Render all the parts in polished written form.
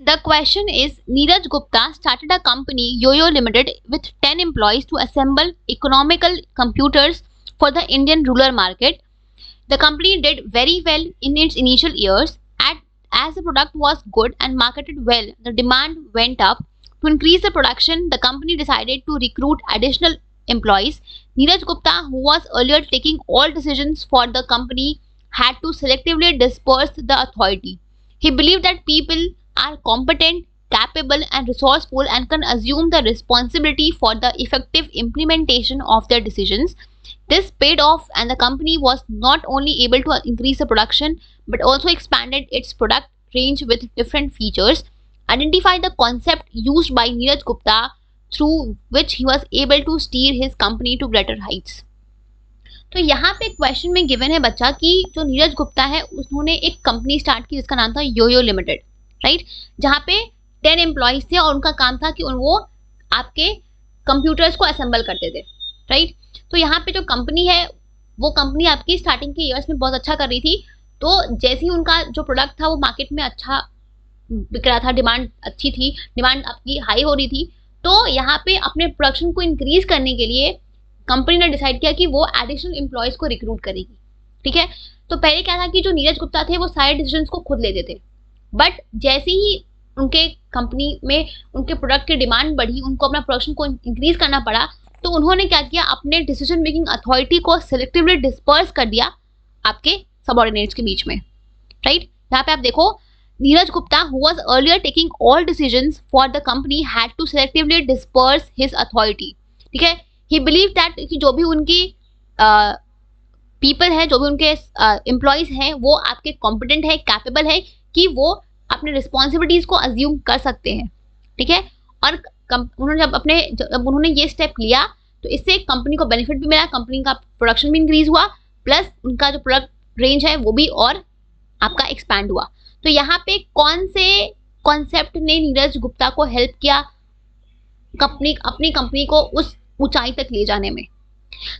The question is, Neeraj Gupta started a company, Yo-Yo Limited, with 10 employees to assemble economical computers for the Indian rural market. The company did very well in its initial years. As the product was good and marketed well, the demand went up. To increase the production, the company decided to recruit additional employees. Neeraj Gupta, who was earlier taking all decisions for the company, had to selectively disperse the authority. He believed that people are competent, capable, and resourceful and can assume the responsibility for the effective implementation of their decisions. This paid off, and the company was not only able to increase the production but also expanded its product range with different features. Identify the concept used by Neeraj Gupta through which he was able to steer his company to greater heights. तो यहाँ पे question में given है बच्चा कि जो नीरज गुप्ता है उन्होंने एक कंपनी स्टार्ट की जिसका नाम था योयो लिमिटेड, राइट, जहाँ पे 10 एम्प्लॉयज थे और उनका काम था कि वो आपके कंप्यूटर्स को असेंबल करते थे, राइट। तो यहाँ पे जो कंपनी है वो कंपनी आपकी स्टार्टिंग के ईयर्स में बहुत अच्छा कर रही थी। तो जैसे ही उनका जो प्रोडक्ट था वो मार्केट में अच्छा बिक रहा था, डिमांड अच्छी थी, डिमांड आपकी हाई हो रही थी, तो यहाँ पे अपने प्रोडक्शन को इंक्रीज करने के लिए कंपनी ने डिसाइड किया कि वो एडिशनल एम्प्लॉयज को रिक्रूट करेगी, ठीक है। तो पहले क्या था कि जो नीरज गुप्ता थे वो सारे डिसीजंस को खुद लेते थे, बट जैसे ही उनके कंपनी में उनके प्रोडक्ट की डिमांड बढ़ी, उनको अपना प्रोडक्शन को इंक्रीज करना पड़ा, तो उन्होंने क्या किया, अपने डिसीजन मेकिंग अथॉरिटी को सिलेक्टिवली डिस्पर्स कर दिया आपके सबऑर्डिनेट्स के बीच में, राइट। यहाँ पे आप देखो, Neeraj Gupta who was earlier taking all decisions for the company had to selectively disperse his authority, ठीक है। ही बिलीव दैट कि जो भी उनकी पीपल है, जो भी उनके एम्प्लॉयज हैं, वो आपके कॉम्पिटेंट है, कैपेबल है कि वो अपने रिस्पॉन्सिबिलिटीज को अज्यूम कर सकते हैं, ठीक है। और उन्होंने जब उन्होंने ये स्टेप लिया तो इससे कंपनी को बेनिफिट भी मिला, कंपनी का प्रोडक्शन भी इंक्रीज हुआ, प्लस उनका जो प्रोडक्ट रेंज है वो भी और आपका एक्सपैंड हुआ। तो यहाँ पे कौन से कॉन्सेप्ट ने नीरज गुप्ता को हेल्प किया अपनी कंपनी को उस ऊंचाई तक ले जाने में?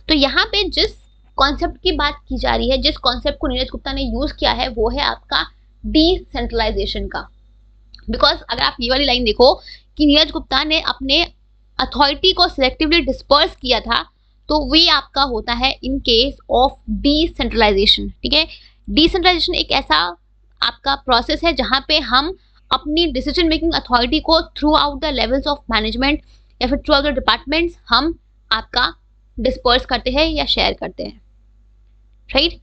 तो यहाँ पे जिस कॉन्सेप्ट की बात की जा रही है, जिस कॉन्सेप्ट को नीरज गुप्ता ने यूज किया है, वो है आपका डिसेंट्रलाइजेशन का। बिकॉज अगर आप ये वाली लाइन देखो कि नीरज गुप्ता ने अपने अथॉरिटी को सिलेक्टिवली डिस्पर्स किया था, तो वे आपका होता है इन केस ऑफ डिसेंट्रलाइजेशन, ठीक है। डिसेंट्रलाइजेशन एक ऐसा आपका प्रोसेस है जहां पे हम अपनी डिसीजन मेकिंग अथॉरिटी को through out the levels of management या फिर थ्रू आउट द डिपार्टमेंट्स हम आपका डिस्पर्स करते हैं या शेयर करते हैं, राइट।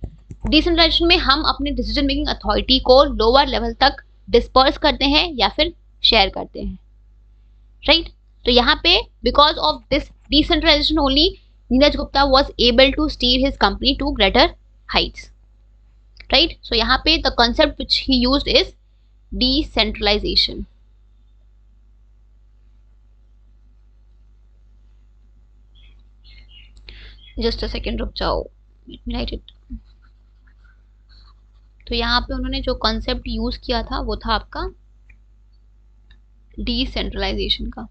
डिसेंट्रलाइजेशन में हम अपने डिसीजन मेकिंग अथॉरिटी को लोअर लेवल तक डिस्पर्स करते हैं या फिर शेयर करते हैं, राइट। तो यहाँ पे because of this decentralization only Neeraj Gupta was able to steer his company to greater heights, right? So यहाँ पे the concept which he used is decentralization. Just a second, रुक जाओ, let me write it. तो यहाँ पे उन्होंने जो concept use किया था वो था आपका decentralization का,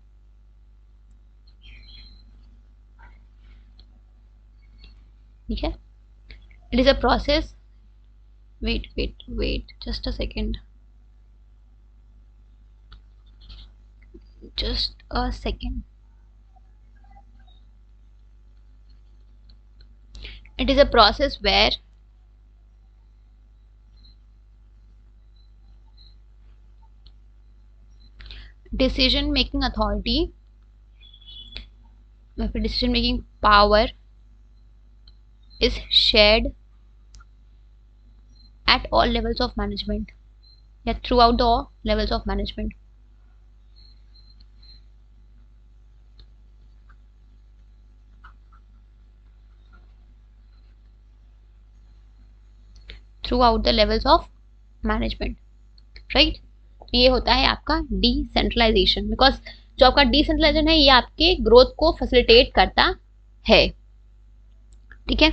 ठीक है। It is a process. Wait, just a second. It is a process where decision making authority या फिर decision making power is shared at all levels of management या throughout the all levels of management. Throughout the levels of management, right? ये होता है आपका decentralisation, because जो आपका decentralisation है ये आपके ग्रोथ को फैसिलिटेट करता है, ठीक है।